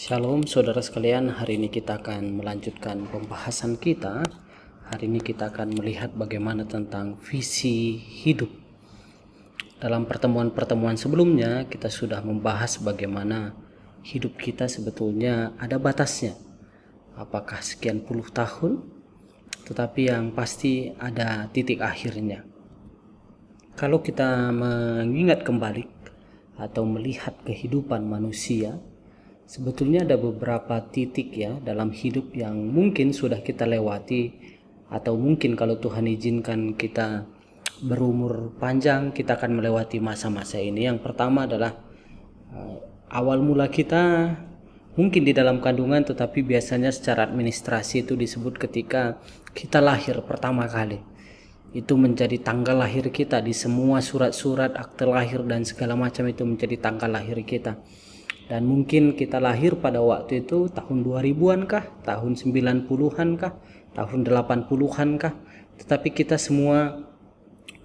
Shalom saudara sekalian, hari ini kita akan melanjutkan pembahasan kita. Hari ini kita akan melihat bagaimana tentang visi hidup. Dalam pertemuan-pertemuan sebelumnya kita sudah membahas bagaimana hidup kita sebetulnya ada batasnya. Apakah sekian puluh tahun? Tetapi yang pasti ada titik akhirnya. Kalau kita mengingat kembali atau melihat kehidupan manusia, sebetulnya ada beberapa titik ya dalam hidup yang mungkin sudah kita lewati, atau mungkin kalau Tuhan izinkan kita berumur panjang, kita akan melewati masa-masa ini. Yang pertama adalah awal mula kita mungkin di dalam kandungan, tetapi biasanya secara administrasi itu disebut ketika kita lahir pertama kali. Itu menjadi tanggal lahir kita di semua surat-surat akte lahir dan segala macam, itu menjadi tanggal lahir kita. Dan mungkin kita lahir pada waktu itu tahun 2000-an kah, tahun 90-an kah, tahun 80-an kah. Tetapi kita semua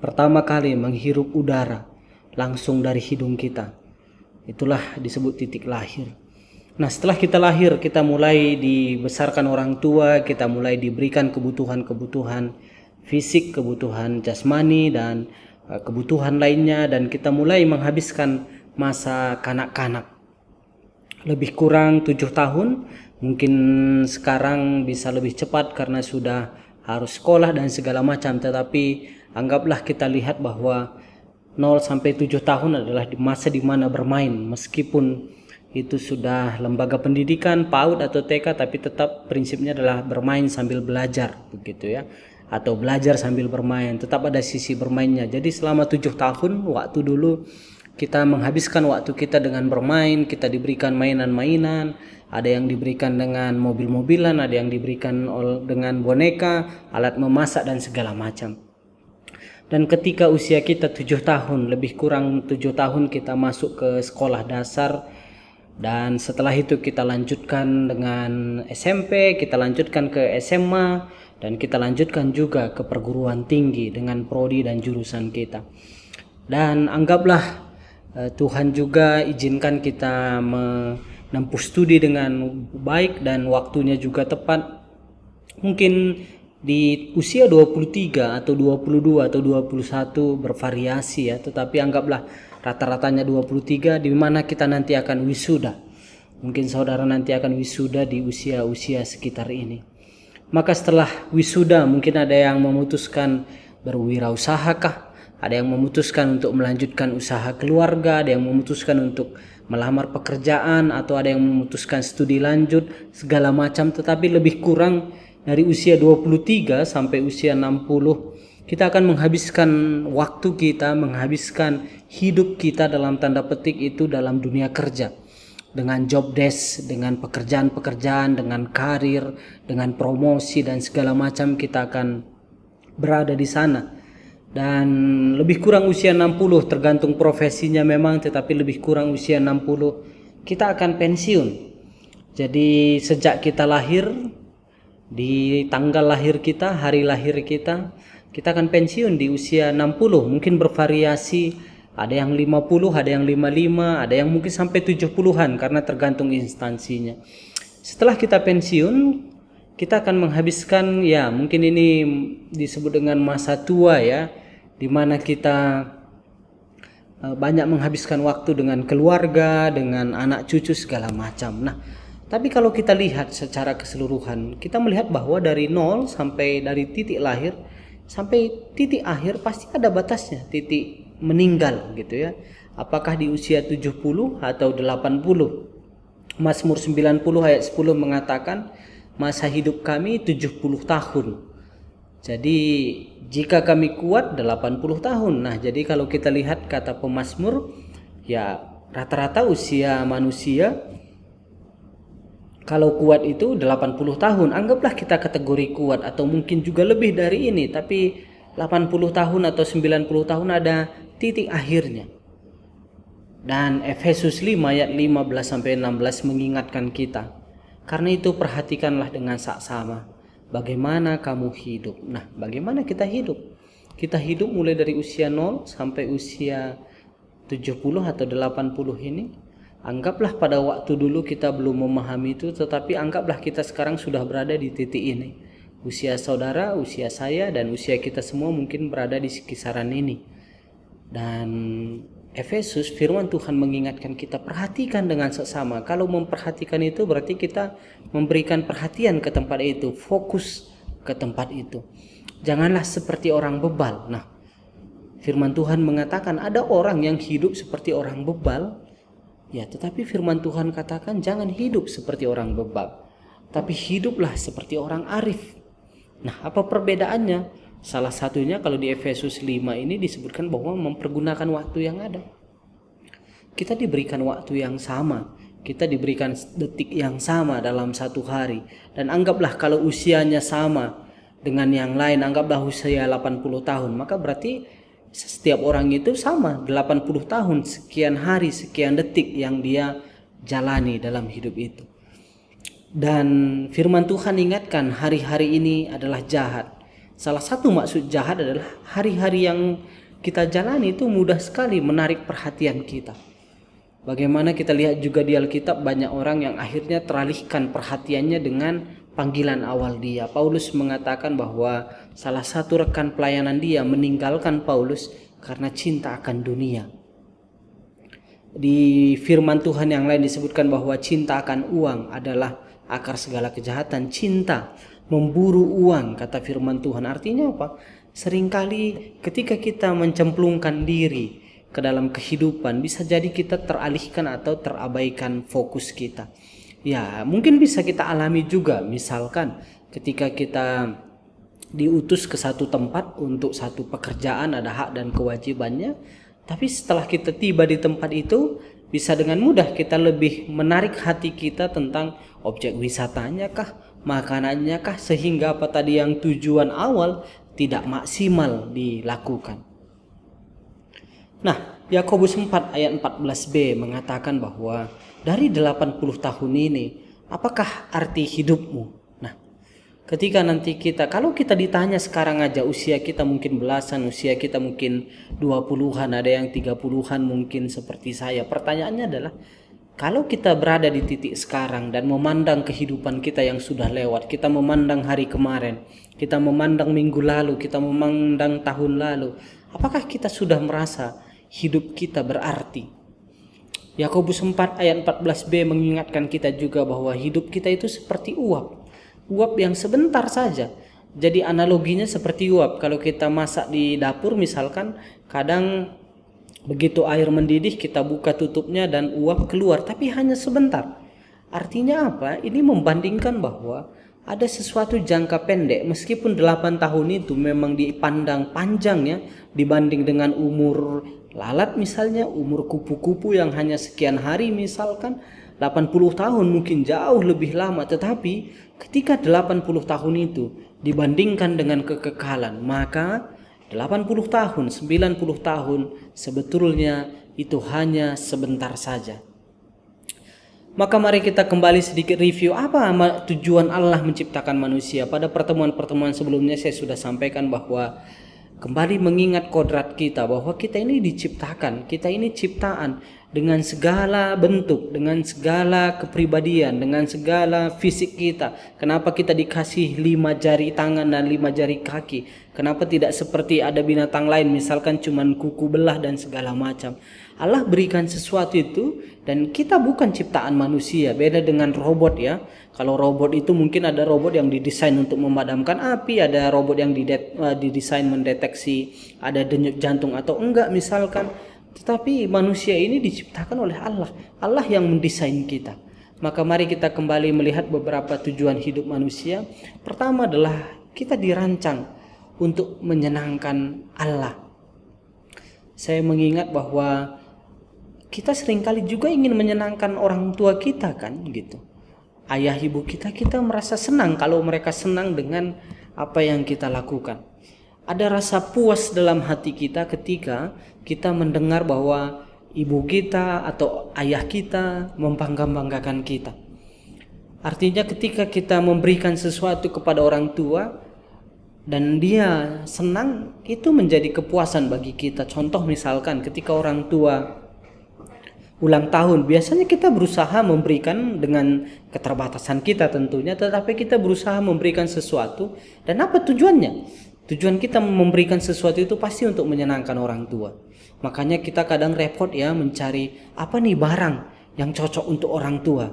pertama kali menghirup udara langsung dari hidung kita. Itulah disebut titik lahir. Nah, setelah kita lahir, kita mulai dibesarkan orang tua, kita mulai diberikan kebutuhan-kebutuhan fisik, kebutuhan jasmani, dan kebutuhan lainnya. Dan kita mulai menghabiskan masa kanak-kanak. Lebih kurang 7 tahun, mungkin sekarang bisa lebih cepat karena sudah harus sekolah dan segala macam. Tetapi anggaplah kita lihat bahwa 0 sampai 7 tahun adalah masa di mana bermain. Meskipun itu sudah lembaga pendidikan, PAUD atau TK, tapi tetap prinsipnya adalah bermain sambil belajar, begitu ya. Atau belajar sambil bermain, tetap ada sisi bermainnya. Jadi selama 7 tahun waktu dulu kita menghabiskan waktu kita dengan bermain. Kita diberikan mainan-mainan, ada yang diberikan dengan mobil-mobilan, ada yang diberikan dengan boneka, alat memasak dan segala macam. Dan ketika usia kita 7 tahun, lebih kurang 7 tahun, kita masuk ke sekolah dasar. Dan setelah itu kita lanjutkan dengan SMP, kita lanjutkan ke SMA, dan kita lanjutkan juga ke perguruan tinggi dengan prodi dan jurusan kita. Dan anggaplah Tuhan juga izinkan kita menempuh studi dengan baik dan waktunya juga tepat. Mungkin di usia 23 atau 22 atau 21 bervariasi ya, tetapi anggaplah rata-ratanya 23, di mana kita nanti akan wisuda. Mungkin saudara nanti akan wisuda di usia-usia sekitar ini. Maka setelah wisuda mungkin ada yang memutuskan berwirausahakah, ada yang memutuskan untuk melanjutkan usaha keluarga, ada yang memutuskan untuk melamar pekerjaan, atau ada yang memutuskan studi lanjut, segala macam. Tetapi lebih kurang dari usia 23 sampai usia 60, kita akan menghabiskan waktu kita, menghabiskan hidup kita dalam tanda petik itu dalam dunia kerja. Dengan job desk, dengan pekerjaan-pekerjaan, dengan karir, dengan promosi dan segala macam, kita akan berada di sana. Dan lebih kurang usia 60, tergantung profesinya memang, tetapi lebih kurang usia 60 kita akan pensiun. Jadi sejak kita lahir, di tanggal lahir kita, hari lahir kita akan pensiun di usia 60. Mungkin bervariasi, ada yang 50, ada yang 55, ada yang mungkin sampai 70-an karena tergantung instansinya. Setelah kita pensiun, kita akan menghabiskan, ya mungkin ini disebut dengan masa tua ya, di mana kita banyak menghabiskan waktu dengan keluarga, dengan anak cucu segala macam. Nah, tapi kalau kita lihat secara keseluruhan, kita melihat bahwa dari 0 sampai dari titik lahir sampai titik akhir pasti ada batasnya, titik meninggal gitu ya. Apakah di usia 70 atau 80? Mazmur 90 ayat 10 mengatakan, masa hidup kami 70 tahun. Jadi jika kami kuat 80 tahun. Nah, jadi kalau kita lihat kata pemazmur, ya rata-rata usia manusia kalau kuat itu 80 tahun. Anggaplah kita kategori kuat, atau mungkin juga lebih dari ini, tapi 80 tahun atau 90 tahun ada titik akhirnya. Dan Efesus 5 ayat 15 sampai 16 mengingatkan kita. Karena itu perhatikanlah dengan saksama bagaimana kamu hidup. Nah, bagaimana kita hidup? Kita hidup mulai dari usia 0 sampai usia 70 atau 80 ini Anggaplah pada waktu dulu kita belum memahami itu, tetapi anggaplah kita sekarang sudah berada di titik ini. Usia saudara, usia saya, dan usia kita semua mungkin berada di kisaran ini. Dan Efesus, firman Tuhan mengingatkan kita, perhatikan dengan seksama. Kalau memperhatikan itu berarti kita memberikan perhatian ke tempat itu, fokus ke tempat itu. Janganlah seperti orang bebal. Nah, firman Tuhan mengatakan ada orang yang hidup seperti orang bebal, ya, tetapi firman Tuhan katakan jangan hidup seperti orang bebal, tapi hiduplah seperti orang arif. Nah, apa perbedaannya? Salah satunya kalau di Efesus 5 ini disebutkan bahwa mempergunakan waktu yang ada. Kita diberikan waktu yang sama, kita diberikan detik yang sama dalam satu hari. Dan anggaplah kalau usianya sama dengan yang lain, anggaplah usia 80 tahun, maka berarti setiap orang itu sama 80 tahun, sekian hari, sekian detik yang dia jalani dalam hidup itu. Dan firman Tuhan ingatkan hari-hari ini adalah jahat. Salah satu maksud jahat adalah hari-hari yang kita jalani itu mudah sekali menarik perhatian kita. Bagaimana kita lihat juga di Alkitab, banyak orang yang akhirnya teralihkan perhatiannya dengan panggilan awal dia. Paulus mengatakan bahwa salah satu rekan pelayanan dia meninggalkan Paulus karena cinta akan dunia. Di firman Tuhan yang lain disebutkan bahwa cinta akan uang adalah akar segala kejahatan. Cinta, memburu uang, kata firman Tuhan. Artinya apa? Seringkali ketika kita mencemplungkan diri ke dalam kehidupan, bisa jadi kita teralihkan atau terabaikan fokus kita. Ya, mungkin bisa kita alami juga, misalkan ketika kita diutus ke satu tempat untuk satu pekerjaan, ada hak dan kewajibannya, tapi setelah kita tiba di tempat itu, bisa dengan mudah kita lebih menarik hati kita tentang objek wisatanya kah, makanannya kah, sehingga apa tadi yang tujuan awal tidak maksimal dilakukan. Nah, Yakobus 4 ayat 14b mengatakan bahwa dari 80 tahun ini, apakah arti hidupmu? Nah, ketika nanti kita, kalau kita ditanya sekarang aja, usia kita mungkin belasan, usia kita mungkin 20-an, ada yang 30-an mungkin seperti saya. Pertanyaannya adalah, kalau kita berada di titik sekarang dan memandang kehidupan kita yang sudah lewat, kita memandang hari kemarin, kita memandang minggu lalu, kita memandang tahun lalu, apakah kita sudah merasa hidup kita berarti? Yakobus 4 ayat 14b mengingatkan kita juga bahwa hidup kita itu seperti uap. Uap yang sebentar saja. Jadi analoginya seperti uap. Kalau kita masak di dapur misalkan, kadang begitu air mendidih kita buka tutupnya dan uap keluar, tapi hanya sebentar. Artinya apa? Ini membandingkan bahwa ada sesuatu jangka pendek, meskipun 8 tahun itu memang dipandang panjang ya, dibanding dengan umur lalat misalnya, umur kupu-kupu yang hanya sekian hari misalkan, 80 tahun mungkin jauh lebih lama. Tetapi ketika 80 tahun itu dibandingkan dengan kekekalan, maka 80 tahun, 90 tahun sebetulnya itu hanya sebentar saja. Maka mari kita kembali sedikit review apa tujuan Allah menciptakan manusia. Pada pertemuan-pertemuan sebelumnya saya sudah sampaikan bahwa kembali mengingat kodrat kita, bahwa kita ini diciptakan, kita ini ciptaan dengan segala bentuk, dengan segala kepribadian, dengan segala fisik kita. Kenapa kita dikasih 5 jari tangan dan 5 jari kaki? Kenapa tidak seperti ada binatang lain, misalkan cuman kuku belah dan segala macam? Allah berikan sesuatu itu, dan kita bukan ciptaan manusia. Beda dengan robot ya. Kalau robot itu mungkin ada robot yang didesain untuk memadamkan api, ada robot yang didesain mendeteksi ada denyut jantung atau enggak misalkan. Tetapi manusia ini diciptakan oleh Allah. Allah yang mendesain kita. Maka mari kita kembali melihat beberapa tujuan hidup manusia. Pertama adalah kita dirancang untuk menyenangkan Allah. Saya mengingat bahwa kita seringkali juga ingin menyenangkan orang tua kita kan gitu. Ayah ibu kita merasa senang kalau mereka senang dengan apa yang kita lakukan. Ada rasa puas dalam hati kita ketika kita mendengar bahwa ibu kita atau ayah kita membangga-banggakan kita. Artinya ketika kita memberikan sesuatu kepada orang tua dan dia senang, itu menjadi kepuasan bagi kita. Contoh misalkan ketika orang tua ulang tahun, biasanya kita berusaha memberikan dengan keterbatasan kita tentunya, tetapi kita berusaha memberikan sesuatu. Dan apa tujuannya? Tujuan kita memberikan sesuatu itu pasti untuk menyenangkan orang tua. Makanya kita kadang repot ya mencari apa nih barang yang cocok untuk orang tua.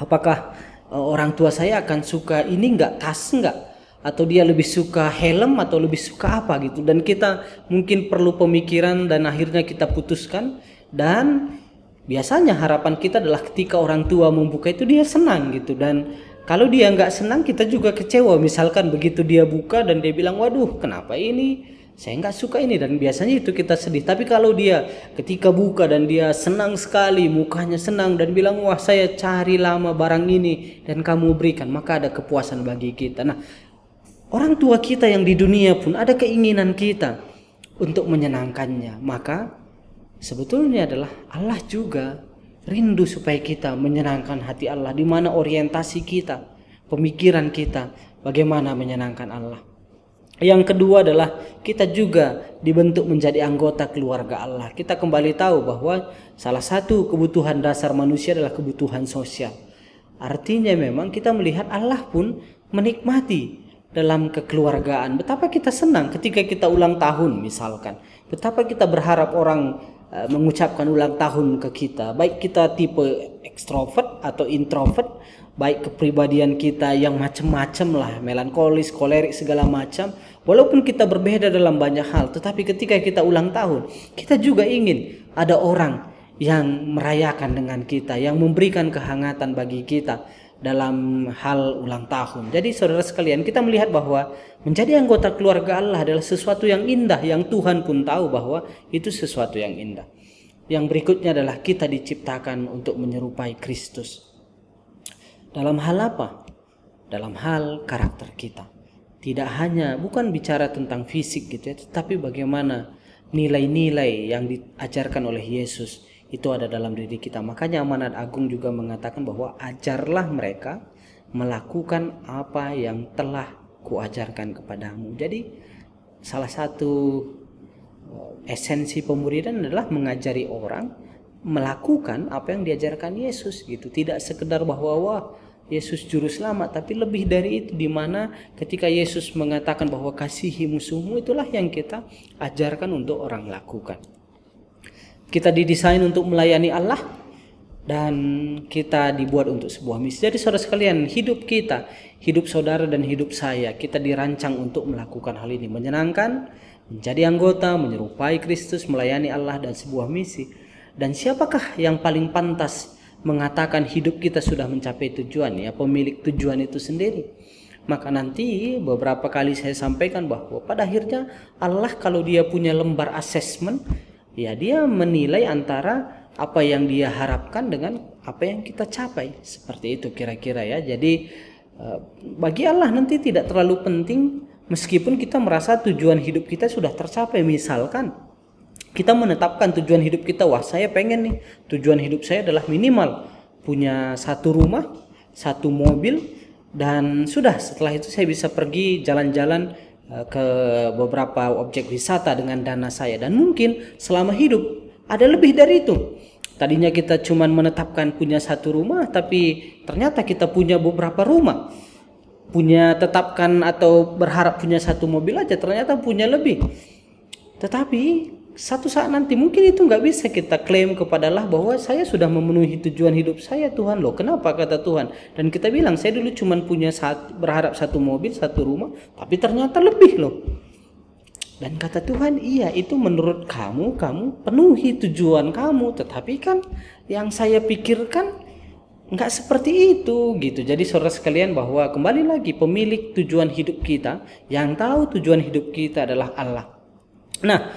Apakah orang tua saya akan suka ini enggak, tas enggak? Atau dia lebih suka helm atau lebih suka apa gitu. Dan kita mungkin perlu pemikiran dan akhirnya kita putuskan. Dan biasanya harapan kita adalah ketika orang tua membuka itu dia senang gitu. Dan kalau dia nggak senang kita juga kecewa. Misalkan begitu dia buka dan dia bilang, waduh kenapa ini, saya nggak suka ini. Dan biasanya itu kita sedih. Tapi kalau dia ketika buka dan dia senang sekali, mukanya senang dan bilang, wah saya cari lama barang ini dan kamu berikan, maka ada kepuasan bagi kita. Nah, orang tua kita yang di dunia pun ada keinginan kita untuk menyenangkannya. Maka sebetulnya adalah Allah juga rindu supaya kita menyenangkan hati Allah. Di mana orientasi kita, pemikiran kita, bagaimana menyenangkan Allah. Yang kedua adalah kita juga dibentuk menjadi anggota keluarga Allah. Kita kembali tahu bahwa salah satu kebutuhan dasar manusia adalah kebutuhan sosial. Artinya memang kita melihat Allah pun menikmati dalam kekeluargaan. Betapa kita senang ketika kita ulang tahun misalkan. Betapa kita berharap orang mengucapkan ulang tahun ke kita. Baik kita tipe ekstrovert atau introvert, baik kepribadian kita yang macam-macam lah, melankolis, kolerik, segala macam. Walaupun kita berbeda dalam banyak hal, tetapi ketika kita ulang tahun, kita juga ingin ada orang yang merayakan dengan kita, yang memberikan kehangatan bagi kita dalam hal ulang tahun. Jadi saudara sekalian, kita melihat bahwa menjadi anggota keluarga Allah adalah sesuatu yang indah, yang Tuhan pun tahu bahwa itu sesuatu yang indah. Yang berikutnya adalah kita diciptakan untuk menyerupai Kristus. Dalam hal apa? Dalam hal karakter kita. Tidak hanya, bukan bicara tentang fisik gitu ya, tetapi bagaimana nilai-nilai yang diajarkan oleh Yesus itu ada dalam diri kita. Makanya Amanat Agung juga mengatakan bahwa ajarlah mereka melakukan apa yang telah kuajarkan kepadamu. Jadi salah satu esensi pemuridan adalah mengajari orang melakukan apa yang diajarkan Yesus gitu. Tidak sekedar bahwa wah Yesus juru selamat, tapi lebih dari itu, di mana ketika Yesus mengatakan bahwa kasihi musuhmu, itulah yang kita ajarkan untuk orang lakukan. Kita didesain untuk melayani Allah dan kita dibuat untuk sebuah misi. Jadi saudara sekalian, hidup kita, hidup saudara dan hidup saya, kita dirancang untuk melakukan hal ini, menyenangkan, menjadi anggota, menyerupai Kristus, melayani Allah dan sebuah misi. Dan siapakah yang paling pantas mengatakan hidup kita sudah mencapai tujuan? Ya, pemilik tujuan itu sendiri. Maka nanti beberapa kali saya sampaikan bahwa pada akhirnya Allah kalau dia punya lembar assessment, ya dia menilai antara apa yang dia harapkan dengan apa yang kita capai. Seperti itu kira-kira ya. Jadi bagi Allah nanti tidak terlalu penting meskipun kita merasa tujuan hidup kita sudah tercapai. Misalkan kita menetapkan tujuan hidup kita, wah saya pengen nih tujuan hidup saya adalah minimal punya satu rumah, satu mobil, dan sudah setelah itu saya bisa pergi jalan-jalan ke beberapa objek wisata dengan dana saya. Dan mungkin selama hidup ada lebih dari itu. Tadinya kita cuma menetapkan punya satu rumah, tapi ternyata kita punya beberapa rumah. Punya tetapkan atau berharap punya satu mobil aja, ternyata punya lebih. Tetapi satu saat nanti mungkin itu nggak bisa kita klaim kepada Allah bahwa saya sudah memenuhi tujuan hidup saya, Tuhan. Loh kenapa, kata Tuhan. Dan kita bilang saya dulu cuma punya berharap satu mobil, satu rumah, tapi ternyata lebih loh. Dan kata Tuhan, iya itu menurut kamu penuhi tujuan kamu, tetapi kan yang saya pikirkan nggak seperti itu gitu. Jadi saudara sekalian, bahwa kembali lagi pemilik tujuan hidup kita, yang tahu tujuan hidup kita adalah Allah. Nah,